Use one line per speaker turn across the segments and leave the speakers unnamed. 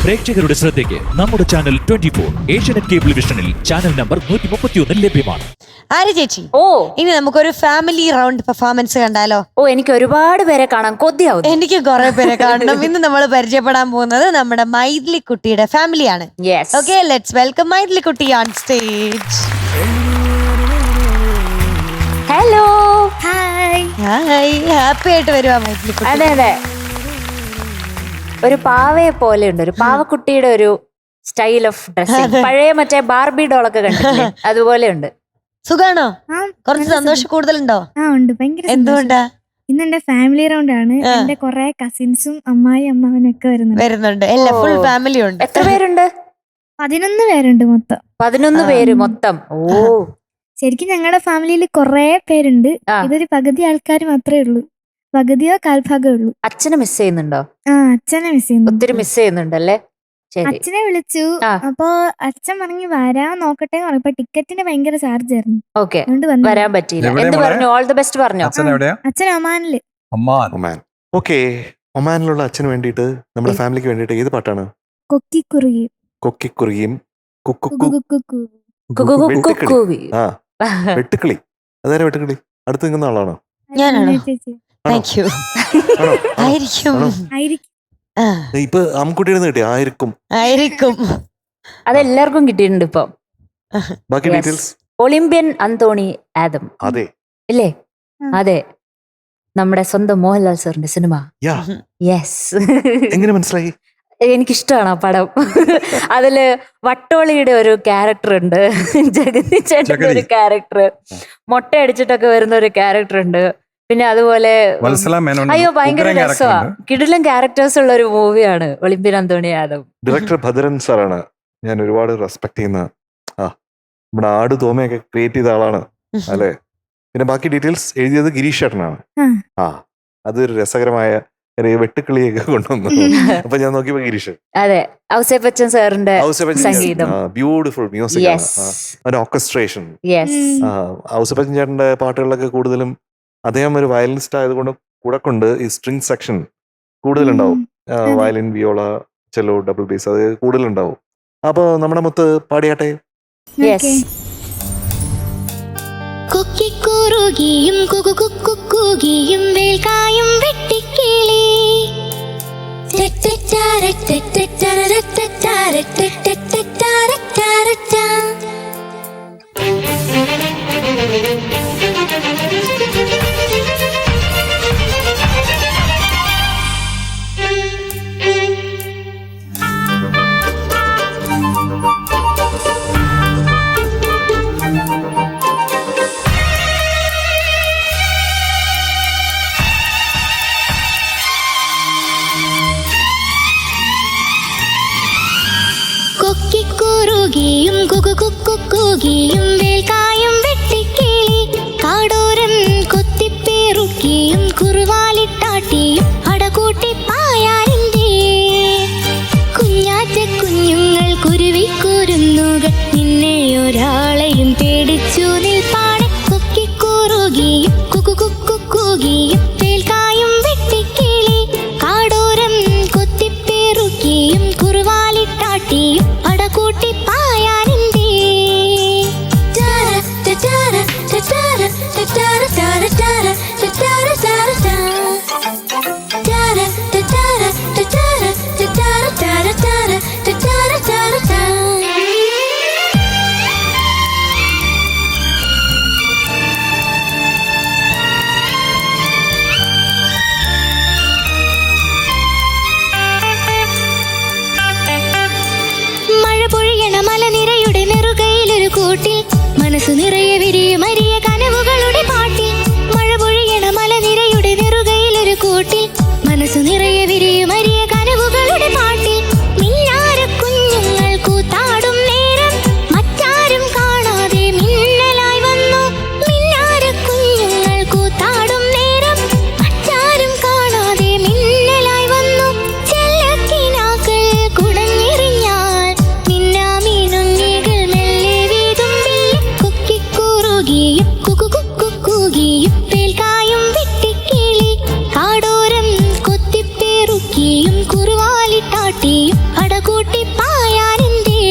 പ്രേക്ഷകരുടെ ശ്രദ്ധയ്ക്ക് നമ്മുടെ ചാനൽ 24 ഏഷ്യാനെറ്റ് കേബിൾ വിഷനിൽ ചാനൽ നമ്പർ 131 ലഭ്യമാണ്.
ആര് ചേച്ചി?
ഓ
ഇനി നമുക്കൊരു ഫാമിലി റൗണ്ട് പെർഫോമൻസ് കണ്ടാലോ?
ഓ എനിക്ക് ഒരുപാട് പേരെ കാണാൻ കൊതിയാവും.
എനിക്ക് കുറെ പേരെ കാണണം. ഇന്ന് നമ്മൾ പരിചയപ്പെടാൻ പോകുന്നത് നമ്മുടെ മൈഥിലി കുട്ടിയുടെ ഫാമിലിയാണ്. ഓക്കെ, ലെറ്റ്സ് വെൽക്കം മൈഥിലി കുട്ടി on stage.
Hello,
hi. Happy ആയിട്ട് വരുവാ മൈഥിലി കുട്ടി.
അതെ അതെ, ഒരു പാവയെ പോലെ ഉണ്ട്, ഒരു പാവക്കുട്ടിയുടെ ഒരു സ്റ്റൈൽ ഓഫ് ഡ്രസ്സിംഗ്. പഴയ മറ്റേ ബാർബി ഡോളൊക്കെ കണ്ടിട്ടില്ലേ, അതുപോലെ ഉണ്ട്.
സുഖാണോ? കുറച്ച് സന്തോഷം കൂടുതലുണ്ടോ?
ഉണ്ട്, ഭയങ്കര.
എന്തുകൊണ്ടാ?
ഇന്ന് എന്റെ ഫാമിലി റൗണ്ട് ആണ്. എന്റെ കുറെ കസിൻസും അമ്മാവനൊക്കെ വരുന്നുണ്ട്.
എല്ലാ ഫുൾ ഫാമിലി ഉണ്ട്.
എത്ര പേരുണ്ട്?
11 പേരുണ്ട് മൊത്തം.
11 പേര് മൊത്തം. ഓ,
ശരിക്കും ഞങ്ങളുടെ ഫാമിലിയിൽ കുറെ പേരുണ്ട്. ഇതൊരു പകുതി ആൾക്കാർ മാത്രമേ ഉള്ളൂ, പകുതിയോ കാൽഭാഗമേ ഉള്ളൂ.
അച്ഛനെ മിസ് ചെയ്യുന്നുണ്ടോ?
അച്ഛനെ മിസ് ചെയ്യുന്നു,
ഒത്തിരി മിസ് ചെയ്യുന്നുണ്ടല്ലേ?
അച്ഛനെ വിളിച്ചു. അപ്പൊ അച്ഛൻ പറഞ്ഞു വരാൻ നോക്കട്ടെ എന്ന് പറഞ്ഞപ്പോ ടിക്കറ്റിന് ഭയങ്കര ചാർജ് ആയിരുന്നു.
ഓക്കെ, വരാൻ പറ്റിയില്ല. എന്ത് പറഞ്ഞു? ഓൾ ദി ബെസ്റ്റ് പറഞ്ഞോ?
അച്ഛൻ ഒമാനില്.
ഒമാൻ. ഓക്കെ, ഒമാനിലുള്ള അച്ഛന് വേണ്ടിയിട്ട് നമ്മുടെ ഫാമിലിക്ക് വേണ്ടിയിട്ട് ഏത് പാട്ടാണ്?
കൊക്കിക്കുറുകിയും
കൊക്കിക്കുറുകിയും വെട്ടുക്കിളി. അതാരെ വെട്ടുക്കിളി? അടുത്ത് നിൽക്കുന്ന ആളാണോ?
ഞാനാണോ? Thank you. ആയിരിക്കും.
ഇപ്പൊ അമ്മുക്കുട്ടിയുടെ കിട്ടിയ ആയിരിക്കും.
അതെല്ലാവർക്കും കിട്ടിയിട്ടുണ്ട് ഇപ്പൊ.
ബാക്കി ഡീറ്റെയിൽസ്?
ഒളിമ്പ്യൻ അന്തോണി ആദം.
അതെ
ഇല്ലേ? അതെ, നമ്മുടെ സ്വന്തം മോഹൻലാൽ സാറിന്റെ സിനിമ. യെസ്.
എങ്ങനെ മനസ്സിലായി?
എനിക്കിഷ്ടമാണ് ആ പടം. അതില് വട്ടോളിയുടെ ഒരു ക്യാരക്ടർ ഉണ്ട്, ജഗതി ചേട്ടന്റെ ഒരു ക്യാരക്ടർ, മൊട്ട അടിച്ചിട്ടൊക്കെ വരുന്ന ഒരു ക്യാരക്ടർ ഉണ്ട്. പിന്നെ അതുപോലെ അയ്യോ ഭയങ്കര രസമാണ്. കിടിലൻ ക്യാരക്ടേഴ്സ് ഉള്ള ഒരു മൂവിയാണ് ഒളിമ്പ്യൻ അന്തോണി ആദം.
ഡയറക്ടർ ഭദ്രൻ സാറാണ് ഞാൻ ഒരുപാട് റെസ്പെക്ട് ചെയ്യുന്ന. നമ്മുടെ ആട് തോമയൊക്കെ ക്രിയേറ്റ് ചെയ്ത ആളാണ് അല്ലെ? പിന്നെ ബാക്കി ഡീറ്റെയിൽസ് എഴുതിയത് ഗിരീഷ് ചേട്ടനാണ്. അതൊരു രസകരമായ വെട്ടുക്കിളിയൊക്കെ കൊണ്ടുവന്നു. അപ്പൊ ഞാൻ നോക്കിയപ്പോ ഗിരീഷ്.
അതെ, ഔസേപ്പച്ചൻ സാറിന്റെ സംഗീതം,
ബ്യൂട്ടിഫുൾ മ്യൂസിക്, ഓർക്കസ്ട്രേഷൻ. ഔസേപ്പച്ചൻ ചേട്ടന്റെ പാട്ടുകളിലൊക്കെ കൂടുതലും അദ്ദേഹം ഒരു വയലിനിസ്റ്റ് ആയതുകൊണ്ട് കൂടെ കൊണ്ട് ഈ സ്ട്രിങ് സെക്ഷൻ കൂടുതലുണ്ടാവും. Violin, viola, cello, double bass അത് കൂടുതലുണ്ടാവും. അപ്പൊ നമ്മുടെ മൊത്ത് പാടിയാട്ടെ.
കൊക്കിക്കുറുകിയും കുകുകുക്കുകിയും വേൽക്കായും വെട്ടിക്കിളി കൊക്കിക്കുറുകിയും കുകുകുക്കുകിയും വേൽക്കായും വെട്ടിക്കിളി കാടോരം കൊത്തിപ്പേറുക്കിയും കുറുവാലിട്ടാട്ടിയും അടകൂട്ടി പായാനിന്റെ കുഞ്ഞാറ്റ കുഞ്ഞുങ്ങൾ കുരുവിക്കുരുന്നുകൾ നിന്നെ ഒരാളെയും പേടിച്ചു നിൽപ്പാണ്. കൊക്കിക്കുറുകിയും കുകുകുക്കുകിയും വേൽക്കായും വെട്ടിക്കിളി കാടോരം കൊത്തിപ്പേറുക്കിയും കുറുവാലിട്ടാട്ടിയും അടകൂട്ടി പായാനിന്റെ മലനിരയുടെ നെറുകയിലൊരു കൂട്ടിൽ മനസ്സു നിറയെ വിരിയും അരിയ കനവുകളുടെ പാട്ടിൽ. മഴ പൊഴിയണ മലനിരയുടെ നെറുകയിലൊരു കൂട്ടിൽ മനസ്സു നിറയെ വിരിയും അരിയ കനവുകളുടെ പാട്ടിൽ. മിന്നാര കുഞ്ഞുങ്ങൾ കൂത്താടും നേരം മറ്റാരും കാണാതെ മിന്നലായി വന്നു. മിന്നാര കുഞ്ഞുങ്ങൾ കൂത്താടും നേരം മറ്റാരും കാണാതെ മിന്നലായി വന്നു. ചെല്ലക്കിനാക്കൾ കുടഞ്ഞെറിഞ്ഞാൽ മിന്നാമീനുങ്ങികൾ മെല്ലെ വീതുമ്പി കൊക്കിക്കുറുകിയും കൂട്ടി പായാനെന്തേ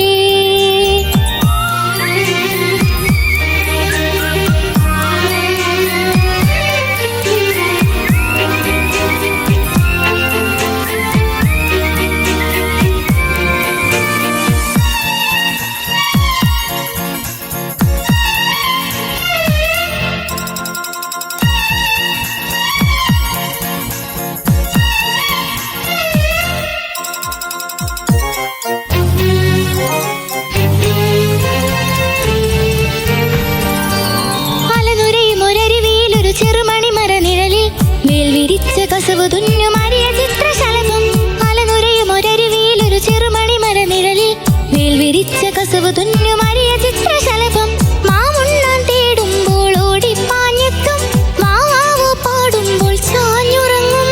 കസവ് തുന്നുമാരിയ ചിത്രശലഭം അലനുരയും ഒരരുവിയിലൊരു ചെറുമണി മരനിഴലിൽ മേൽ വിരിച്ച കസവ് തുന്നുമാരിയ ചിത്രശലഭം മാമുണ്ണാൻ തേടുമ്പോൾ ഓടിപ്പാഞ്ഞെത്തും മാവാവോ പാടുമ്പോൾ ചാഞ്ഞുറങ്ങും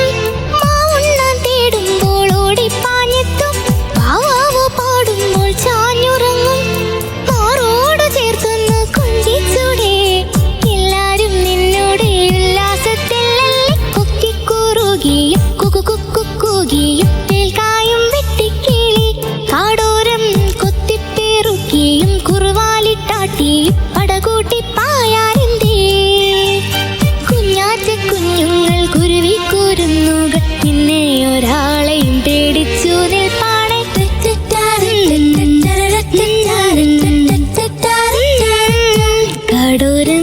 മാവുണ്ണാൻ തേടുമ്പോൾ ഓടിപ്പാഞ്ഞെത്തും മാവാവോ പാടുമ്പോൾ ചാഞ്ഞുറങ്ങും മാറോട് ചേർത്തുന്നു കൊഞ്ചിച്ചൂടെ എല്ലാരും നിന്നോടെ ഉല്ലാസത്തിൽ കൂകിയും തേൽക്കായും വെട്ടിക്കിളി കാടോരം കൊത്തിപ്പേറുക്കിയും കുറുവാലിട്ടാട്ടിയും പടകൂട്ടി പായാനെന്തേ കുഞ്ഞാറ്റ കുഞ്ഞുങ്ങൾ കുരുവി കൂരുന്നുകൾ നിന്നെ ഒരാളെയും പേടിച്ചു നിൽപ്പാണെ കാടോരം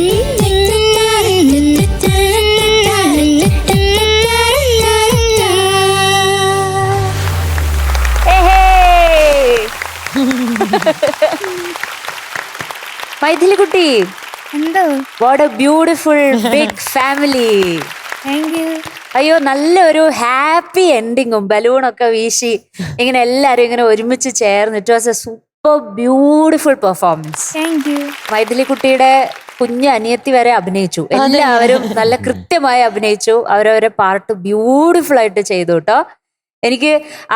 മൈഥിലി കുട്ടി,
എന്തോ
what a beautiful big family.
Thank you.
അയ്യോ, നല്ലൊരു ഹാപ്പി എൻഡിങ്ങും ബലൂണൊക്കെ വീശി ഇങ്ങനെ എല്ലാരും ഇങ്ങനെ ഒരുമിച്ച് ചേർന്ന് it was a super beautiful performance.
Thank you.
Maithili കുട്ടിയുടെ കുഞ്ഞ് അനിയത്തി വരെ അഭിനയിച്ചു. എല്ലാവരും നല്ല കൃത്യമായി അഭിനയിച്ചു. അവരവരെ പാർട്ട് ബ്യൂട്ടിഫുൾ ആയിട്ട് ചെയ്തു കേട്ടോ. എനിക്ക്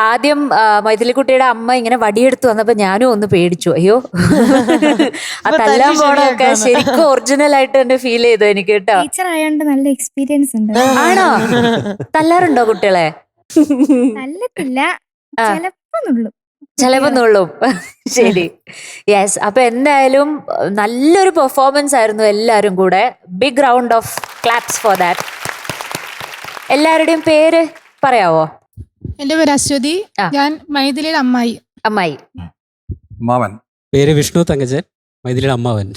ആദ്യം മൈഥിലി കുട്ടിയുടെ അമ്മ ഇങ്ങനെ വടിയെടുത്ത് വന്നപ്പോ ഞാനും ഒന്ന് പേടിച്ചു. അയ്യോ, ആ തല്ലാൻ പോണൊക്കെ ശരിക്കും ഒറിജിനൽ ആയിട്ട് തന്നെ ഫീൽ ചെയ്തു എനിക്ക് കേട്ടോ.
ടീച്ചർ ആയതുകൊണ്ട് നല്ല എക്സ്പീരിയൻസ് ഉണ്ട്.
ആണോ? തല്ലാറുണ്ടോ കുട്ടികളെ?
നല്ലതില്ല,
ചിലപ്പോ നുള്ളും. ശരി, യെസ്. അപ്പൊ എന്തായാലും നല്ലൊരു പെർഫോമൻസ് ആയിരുന്നു എല്ലാരും കൂടെ. Big round of claps for that. എല്ലാവരുടെയും പേര് പറയാവോ?
എന്റെ പേര് അശ്വതി. ഞാൻ മൈഥിലിയുടെ അമ്മായി.
അമ്മായി.
മാവൻ. പേര് വിഷ്ണു തങ്കച്ചൻ, മൈഥിലിയുടെ അമ്മാവൻ.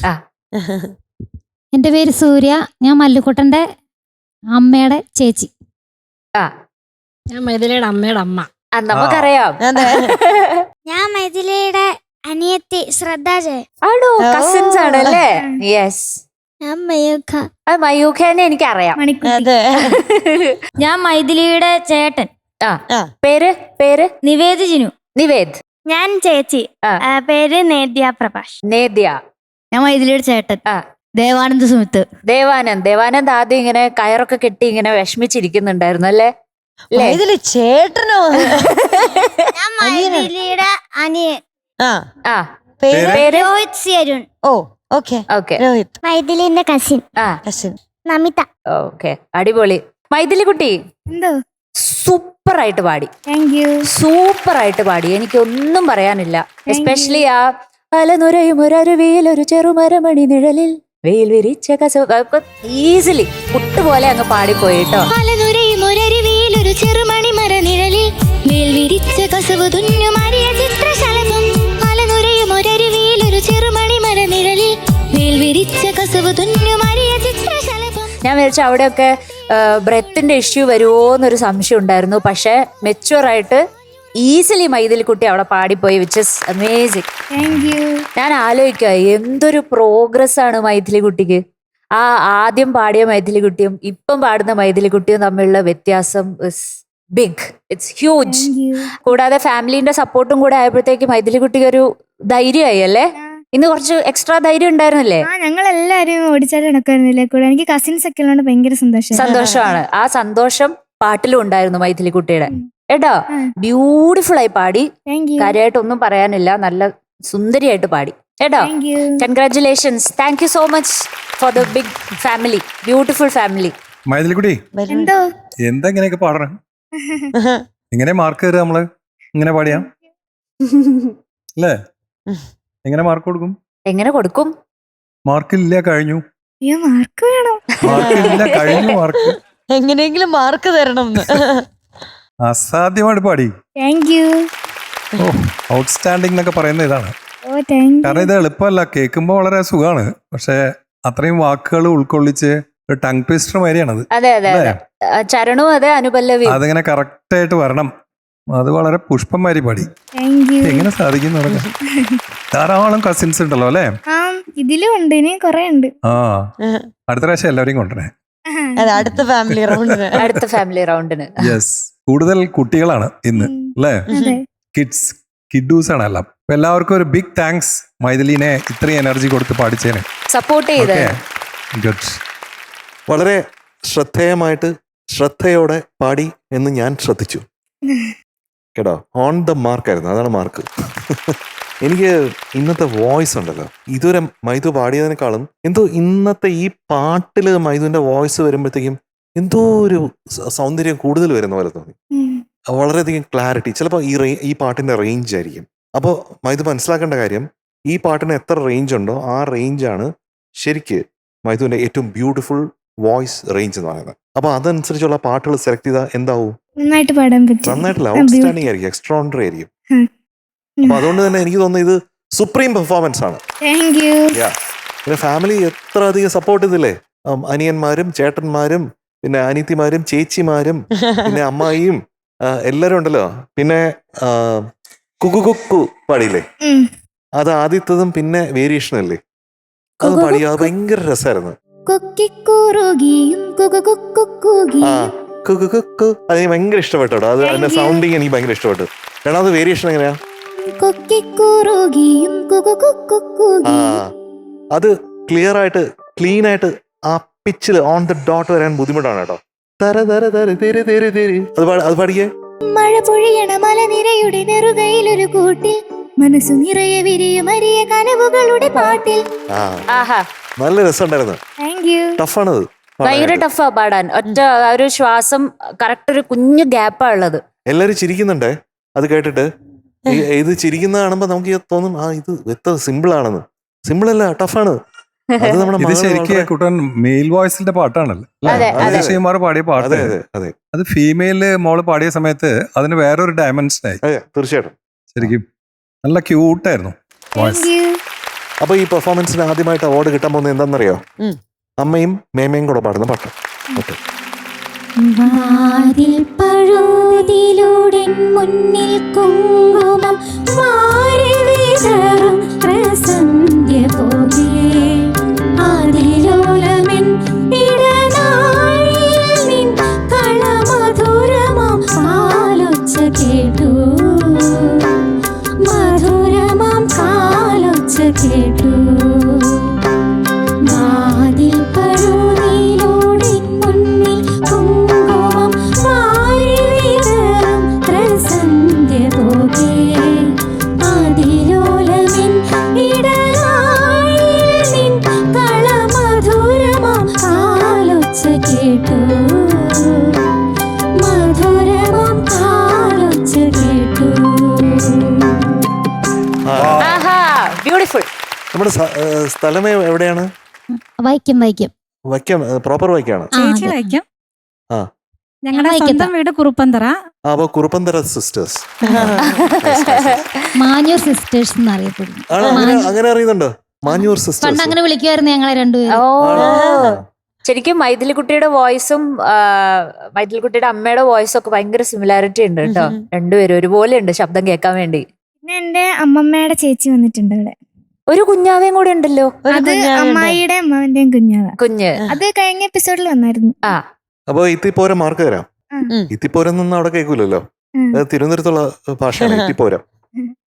എന്റെ പേര് സൂര്യ, ഞാൻ മല്ലുക്കുട്ടന്റെ അമ്മയുടെ ചേച്ചി.
ഞാൻ മൈഥിലിയുടെ അമ്മയുടെ അമ്മ.
നമുക്കറിയാം.
ഞാൻ മൈഥിലിയുടെ അനിയത്തി ശ്രദ്ധാജയൻ.
ആണോ? കസിൻസ് ആണല്ലേ? യെസ്.
ഞാൻ മയൂഖ.
മയൂഖേനെ എനിക്കറിയാം.
ഞാൻ മൈഥിലിയുടെ ചേട്ടൻ.
പേര്? പേര്
നിവേദ് ജിനു.
നിവേദ്.
ഞാൻ ചേച്ചി. പേര് നേദ്യ പ്രഭാഷ്.
നേദ്യ.
ഞാൻ മൈഥിലിയുടെ ചേട്ടൻ ദേവാനന്ദ് സുമിത്ത്.
ദേവാനന്ദ് ആദ്യം ഇങ്ങനെ കയറൊക്കെ കെട്ടി ഇങ്ങനെ വിഷമിച്ചിരിക്കുന്നുണ്ടായിരുന്നു അല്ലേ?
ചേട്ടനോ?
ഞാൻ മൈഥിലിയുടെ അനിയൻ.
പേര്
രോഹിത് സിയരുൺ.
Oh, okay.
രോഹിത്. മൈഥിലിന്റെ കസിൻ. നമിത.
ഓക്കെ, അടിപൊളി. മൈഥിലി കുട്ടി
എന്തോ
സൂപ്പർ ആയിട്ട് പാടി.
Thank you.
സൂപ്പർ ആയിട്ട് പാടി. എനിക്കൊന്നും പറയാനില്ല. എസ്പെഷ്യലി ആ അലനുരയും ഒരരുവിയിൽ ഒരു ചെറുമരമണി നിഴലിൽ വെയിൽ വിരിച്ച കസവ് ഈസിലി പുട്ടുപോലെ അങ്ങ് പാടിപ്പോയി കേട്ടോ.
അലനുരയും ഒരരുവിയിൽ ഒരു ചെറുമണി മരനിഴലിൽ മേൽ വിരിച്ച കസവ് തുന്നുമാരിയ ചിത്രശലഭം അലനുരയും ഒരരുവിയിൽ ഒരു ചെറുമണി മരനിഴലിൽ മേൽ വിരിച്ച കസവ് തുന്നുമാരിയ ചിത്രശലഭം.
ഞാൻ വിചാരിച്ചു അവിടെയൊക്കെ ബ്രെത്തിന്റെ ഇഷ്യൂ വരുമോ എന്നൊരു സംശയം ഉണ്ടായിരുന്നു. പക്ഷെ മെച്ചുവറായിട്ട് ഈസിലി മൈഥിലി കുട്ടി അവിടെ പാടിപ്പോയി, വിച്ച് ഇസ് അമേസിങ്. ഞാൻ ആലോചിക്കുക എന്തൊരു പ്രോഗ്രസ് ആണ് മൈഥിലി കുട്ടിക്ക്. ആ ആദ്യം പാടിയ മൈഥിലി കുട്ടിയും ഇപ്പം പാടുന്ന മൈഥിലി കുട്ടിയും തമ്മിലുള്ള വ്യത്യാസം ഇസ് ബിഗ്, ഇറ്റ്സ് ഹ്യൂജ്. കൂടാതെ ഫാമിലിന്റെ സപ്പോർട്ടും കൂടെ ആയപ്പോഴത്തേക്ക് മൈഥിലി കുട്ടിക്ക് ഒരു ധൈര്യമായി അല്ലേ? ഇന്ന് കുറച്ച് എക്സ്ട്രാ ധൈര്യം ഉണ്ടായിരുന്നില്ലേ?
ഞങ്ങൾ എല്ലാരും ഓടിച്ചാടി നടക്കുന്നില്ലേ കൂടെ. എനിക്ക് കസിൻസ് ഒക്കെ ഉള്ളതുകൊണ്ട് ഭയങ്കര
സന്തോഷമാണ്. ആ സന്തോഷം പാട്ടിലും ഉണ്ടായിരുന്നു മൈഥിലി കുട്ടിയുടെ കേട്ടോ. ബ്യൂട്ടിഫുൾ ആയി പാടി. കാര്യമായിട്ടൊന്നും പറയാനില്ല, നല്ല സുന്ദരിയായിട്ട് പാടി കേട്ടോ. Congratulations. Thank you so much for the big family, beautiful family.
Maithili കുട്ടി
എന്തോ
എന്താ ഇങ്ങനെയൊക്കെ പാടണം? ഇങ്ങനെ മാർക്ക് തരാ നമ്മള് ഇങ്ങനെ പാടിയാ? അല്ലേ? എങ്ങനെ മാർക്ക് കൊടുക്കും?
എങ്ങനെ കൊടുക്കും?
മാർക്കില്ല, കഴിഞ്ഞു.
അയ്യോ മാർക്ക് വേണം.
മാർക്കില്ല, കഴിഞ്ഞു മാർക്ക്.
എങ്ങനെയെങ്കിലും മാർക്ക് തരണം
അസാധ്യമായിട്ട് പാടി.
Thank you.
ഓ, ഔട്ട്സ്റ്റാൻഡിംഗ് എന്നൊക്കെ പറയുന്ന ഇതാണ്.
ഓ താങ്ക്
കാരണം ഇത് എളുപ്പമല്ല, കേൾക്കുമ്പോൾ വളരെ സുഖമാണ്, പക്ഷെ അത്രയും വാക്കുകൾ ഉൾക്കൊള്ളിച്ച് ഒരു ടങ് ട്വിസ്റ്റർ മാതിരിയാണത്.
അതെ അതെ അതെ. ചരണവും അതെ, അനുപല്ലവിയും.
അതിങ്ങനെ കറക്റ്റ് ആയിട്ട് വരണം. അത് വളരെ പുഷ്പം മാതിരി പാടി.
Thank you.
എങ്ങനെ സാധിക്കും തുടങ്ങാൻ? ധാരാളം കസിൻസ് ഉണ്ടല്ലോ അല്ലേ?
ആ ഇതിലും ഉണ്ട്, ഇനി കൊറേ ഉണ്ട്.
ആ, അടുത്ത പ്രാവശ്യം എല്ലാവരെയും കൊണ്ടുവരണേ.
അതെ, അടുത്ത ഫാമിലി റൗണ്ടിന്.
അടുത്ത ഫാമിലി റൗണ്ടിന്.
യെസ്, കൂടുതൽ കുട്ടികളാണ് ഇന്ന് അല്ലേ?
അതെ.
കിഡൂസ് ആണ് എല്ലാം. അപ്പൊ എല്ലാവർക്കും ഒരു ബിഗ് താങ്ക്സ് മൈഥിലിനെ ഇത്രയും എനർജി കൊടുത്ത് പാടിച്ചേനെ.
സപ്പോർട്ട് ചെയ്ത്.
ഗുഡ്.
വളരെ ശ്രദ്ധേയമായിട്ട് ശ്രദ്ധയോടെ പാടി എന്ന് ഞാൻ ശ്രദ്ധിച്ചു കേട്ടോ. ഓൺ ദ മാർക്കായിരുന്നു, അതാണ് മാർക്ക്. എനിക്ക് ഇന്നത്തെ വോയിസ് ഉണ്ടല്ലോ, ഇതുവരെ മൈഥു പാടിയതിനേക്കാളും എന്തോ ഇന്നത്തെ ഈ പാട്ടില് മൈഥുവിന്റെ വോയിസ് വരുമ്പോഴത്തേക്കും എന്തോ ഒരു സൗന്ദര്യം കൂടുതൽ വരുന്ന പോലെ തോന്നി. വളരെയധികം ക്ലാരിറ്റി. ചിലപ്പോൾ ഈ പാട്ടിന്റെ റേഞ്ച് ആയിരിക്കും. അപ്പോൾ മൈഥു മനസ്സിലാക്കേണ്ട കാര്യം, ഈ പാട്ടിന് എത്ര റേഞ്ച് ഉണ്ടോ ആ റേഞ്ചാണ് ശരിക്ക് മൈഥുവിന്റെ ഏറ്റവും ബ്യൂട്ടിഫുൾ വോയിസ് റേഞ്ച് എന്ന് പറയുന്നത്. അപ്പൊ അതനുസരിച്ചുള്ള പാട്ടുകൾ സെലക്ട് ചെയ്താൽ എന്താവും?
നന്നായിട്ട് പാടാൻ പറ്റും.
നന്നായിട്ടില്ല, ഔട്ട്സ്റ്റാൻഡിംഗ് ആയിരിക്കും, എക്സ്ട്രോണറി ആയിരിക്കും. അപ്പൊ അതുകൊണ്ട് തന്നെ എനിക്ക് തോന്നുന്നു ഇത് സുപ്രീം പെർഫോമൻസ് ആണ്.
Thank you.
പിന്നെ ഫാമിലി എത്ര അധികം സപ്പോർട്ട് ചെയ്തില്ലേ? അനിയന്മാരും ചേട്ടന്മാരും പിന്നെ അനിയത്തിമാരും ചേച്ചിമാരും പിന്നെ അമ്മായിയും എല്ലാരും ഉണ്ടല്ലോ. പിന്നെ കുക്കു കുക്കു പാടിയില്ലേ, അത് ആദ്യത്തതും പിന്നെ വേരിയേഷൻ അല്ലേ, അത് പാടി. അത് ഭയങ്കര രസമായിരുന്നു. ആ കുക്കു കുക്കു അത് എനിക്ക് ഭയങ്കര ഇഷ്ടപ്പെട്ടു. അത് അതിന്റെ സൗണ്ടിങ് എനിക്ക് ഭയങ്കര ഇഷ്ടപ്പെട്ടു. രണ്ടാമത് വേരിയേഷൻ എങ്ങനെയാ? ആ അത് ക്ലിയർ ആയിട്ട് ക്ലീൻ ആയിട്ട് ആ പിച്ചിൽ ഓൺ ദ ഡോട്ട് വരാൻ ബുദ്ധിമുട്ടാണ് കേട്ടോ. അത് പാടിക്കേ.
മഴ പൊഴിയണ മലനിരയുടെ നെറുകയിലൊരു കൂട്ടിൽ മനസ്സു നിറയെ വിരിയുമരിയ കനവുകളുടെ പാട്ടിൽ.
നല്ല രസമുണ്ടായിരുന്നു. ടഫാണത്,
ഭയങ്കര ടഫാ പാടാൻ. ഒറ്റ ഒരു ശ്വാസം കറക്റ്റ്, ഒരു കുഞ്ഞു ഗ്യാപ്പാ ഉള്ളത്.
എല്ലാരും ചിരിക്കുന്നുണ്ടേ അത് കേട്ടിട്ട്. ഇത് ചിരിക്കുന്ന കാണുമ്പോ നമുക്ക് തോന്നും ആ ഇത് എത്ര സിമ്പിൾ ആണെന്ന്. സിമ്പിൾ അല്ല, ടഫാണ്.
ഇത് ശരിക്കും മെയിൽ വോയിസിന്റെ പാട്ടാണല്ലോ, ഋഷികുമാർ പാടിയ പാട്ട്. അത് ഫീമെയില് മോള് പാടിയ സമയത്ത് അതിന് വേറൊരു ഡയമെൻഷനായി.
തീർച്ചയായിട്ടും
ശരിക്കും നല്ല ക്യൂട്ടായിരുന്നു വോയിസ്.
അപ്പൊ ഈ പെർഫോമൻസിന് ആദ്യമായിട്ട് അവാർഡ് കിട്ടാൻ പോകുന്നത് എന്താണെന്നറിയോ? അമ്മയും മേമയും കൂടെ പാടുന്ന പാട്ട്.
വാതിൽ പഴുതിലൂടെ മുന്നിൽ കുങ്കുമം മാറി വിതറും പ്രസന്ധ്യ പോലെ ആദിലോലമെൻ ഇടനാഴിയിൽ നിൻ കളമധുരമാം കാലൊച്ച കേട്ടു, മധുരമാം കാലൊച്ച കേട്ടു. വാതിൽ പഴുതിലൂടെ മുന്നിൽ കുങ്കുമം മാറി വിതറും പ്രസന്ധ്യ പോലെ ആദിലോലമെൻ ഇടനാഴിയിൽ നിൻ കളമധുരമാം കാലൊച്ച കേട്ടു, മധുരമാം കാലൊച്ച കേട്ടു.
ബ്യൂട്ടിഫുൾ.
നമ്മുടെ സ്ഥലം എവിടെയാണ്?
വൈക്കം.
വൈക്കം, പ്രോപ്പർ വൈക്കാണ്.
ചേച്ചി വൈക്കം.
ആ,
ഞങ്ങളുടെ സ്വന്തം വീട് കുറുപ്പന്തറ.
അപ്പൊ കുറുപ്പന്തറ സിസ്റ്റേഴ്സ്,
മാഞ്ഞൂർ സിസ്റ്റേഴ്സ് എന്നറിയപ്പെടുന്നു.
അങ്ങനെ അറിയുന്നുണ്ടോ? മാഞ്ഞൂർ സിസ്റ്റേഴ്സ്
പണ്ട് അങ്ങനെ വിളിക്കുമായിരുന്നു ഞങ്ങളെ രണ്ടുപേരും.
ശരിക്കും മൈഥിലിക്കുട്ടിയുടെ വോയിസും മൈഥിലിക്കുട്ടിയുടെ അമ്മയുടെ വോയിസും ഒക്കെ ഭയങ്കര സിമിലാരിറ്റി ഉണ്ട് കേട്ടോ. രണ്ടുപേരും ഒരുപോലെ ഉണ്ട് ശബ്ദം കേൾക്കാൻ വേണ്ടി.
പിന്നെ എന്റെ അമ്മമ്മയുടെ ചേച്ചി വന്നിട്ടുണ്ട് ഇവിടെ.
ഒരു കുഞ്ഞാവേം കൂടെ ഉണ്ടല്ലോ.
അത് അമ്മായിയുടെ അമ്മാവന്റെയും
കുഞ്ഞ്.
അത് കഴിഞ്ഞ എപ്പിസോഡിൽ വന്നായിരുന്നു.
അപ്പൊ ഇത്തിപ്പോരം മാർക്ക് തരാം. ഇത്തിപ്പോരം നിന്ന് അവിടെ കേൾക്കൂലല്ലോ, തിരുവനന്തപുരത്തുള്ള ഭാഷയാണ് ഇത്തിപ്പോരം.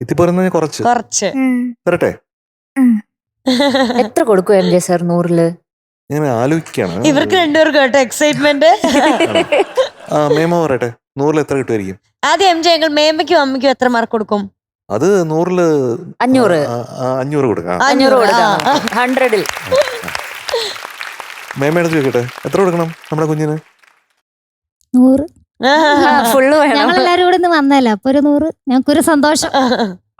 ഇത്തിപ്പോരം കുറച്ച് തരട്ടെ.
എത്ര കൊടുക്കും MJ സർ 100-ല്?
ഞാൻ ആലോചിക്കാണ്.
ഇവർക്ക് രണ്ടുപേർക്കും കേട്ടോ എക്സൈറ്റ്മെന്റ്.
മേമ പറയട്ടെ, 100-ല് എത്ര കിട്ടുമായിരിക്കും?
ആദ്യം MJ ഞങ്ങൾ മേമയ്ക്കും അമ്മയ്ക്കും എത്ര മാർക്ക് കൊടുക്കും?
അത് 100-ല് 500 കൊടുക്കാം.
100-ൽ
മേമയുടെ ചോദിക്കട്ടെ, എത്ര കൊടുക്കണം നമ്മുടെ കുഞ്ഞിന്?
100.
ഫുള്ള് വേണം.
ഞങ്ങളെല്ലാരും കൂടെ ഇന്ന് വന്നല്ല അപ്പൊ ഒരു 100 ഞങ്ങൾക്കൊരു സന്തോഷം.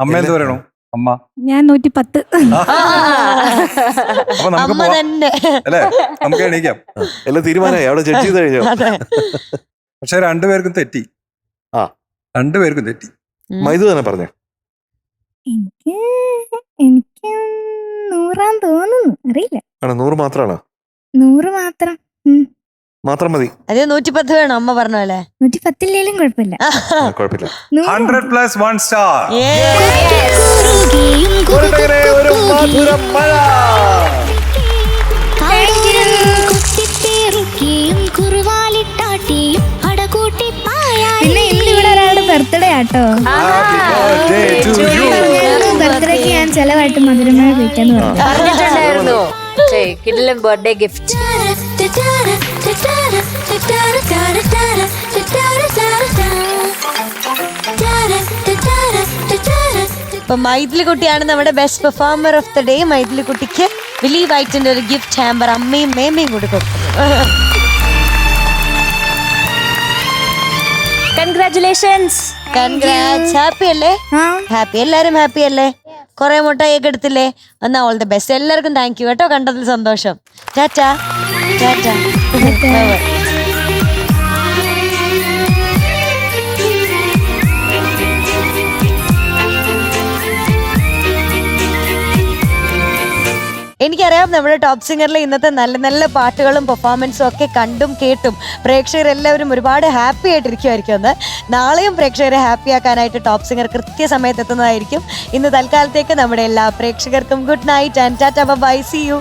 അമ്മ എന്ത് പറയണു? അമ്മ
ഞാൻ 110.
അപ്പൊ നമുക്ക്
അമ്മ
പോവാം
തന്നെ.
അല്ലേ? നമുക്ക് എണീക്കാം.
എല്ലാം തീരുമാനമായി, അവിടെ ജഡ്ജ് ചെയ്ത് കഴിഞ്ഞു.
അതെ.
പക്ഷെ രണ്ടുപേർക്കും തെറ്റി.
ആ.
രണ്ടുപേർക്കും തെറ്റി.
മൈദു തന്നെ പറഞ്ഞേ.
എനിക്ക് 100 തോന്നുന്നു, അറിയില്ല.
ആണോ? 100 മാത്രമാണോ?
100 മാത്രം.
മാത്രം മതി.
അത് 110 വേണം അമ്മ പറഞ്ഞ പോലെ.
110 കുഴപ്പമില്ല.
കുഴപ്പമില്ല.
100 + 1 സ്റ്റാർ.
കൊടുത്തകരെ ഒരു മധുരം മഴ.
പിന്നെ ഇന്നിവിടെ ഒരാളുടെ ബർത്ത്ഡേ ആട്ടോ. ബർത്ത്ഡേക്ക് ഞാൻ ചെലവായിട്ട് മധുരമഴ കഴിക്കാന്ന് പറഞ്ഞു.
പറഞ്ഞിട്ടുണ്ടായിരുന്നു. കിടിലൻ ബർത്ത്ഡേ ഗിഫ്റ്റ്.
ഇപ്പൊ മൈഥിലി കുട്ടിയാണ് നമ്മുടെ best performer of the day. Maithili കുട്ടിക്ക് വിലി വൈറ്റിന്റെ ഒരു ഗിഫ്റ്റ് ഹാമ്പർ അമ്മയും മേമയും കൂടി കൊടുക്കുന്നു.
കൺഗ്രാറ്റുലേഷൻസ്.
കൺഗ്രാറ്റ്സ്. ഹാപ്പി അല്ലേ? ഹാപ്പി, എല്ലാരും ഹാപ്പി അല്ലേ? കൊറേ മുട്ടായിയൊക്കെ എടുത്തില്ലേ? എന്നാ ഓൾ ദ ബെസ്റ്റ്. എല്ലാവർക്കും താങ്ക് യു കേട്ടോ, കണ്ടതിൽ സന്തോഷം. ടാറ്റാ ടാറ്റാ. എനിക്കറിയാം നമ്മുടെ ടോപ്പ് സിംഗറിലെ ഇന്നത്തെ നല്ല നല്ല പാട്ടുകളും പെർഫോമൻസും ഒക്കെ കണ്ടും കേട്ടും പ്രേക്ഷകരെല്ലാവരും ഒരുപാട് ഹാപ്പി ആയിട്ടിരിക്കുമായിരിക്കും. എന്ന് നാളെയും പ്രേക്ഷകരെ ഹാപ്പി ആക്കാനായിട്ട് ടോപ്പ് സിംഗർ കൃത്യസമയത്ത് എത്തുന്നതായിരിക്കും. ഇന്ന് തൽക്കാലത്തേക്ക് നമ്മുടെ എല്ലാ പ്രേക്ഷകർക്കും good night and tata bye. See U.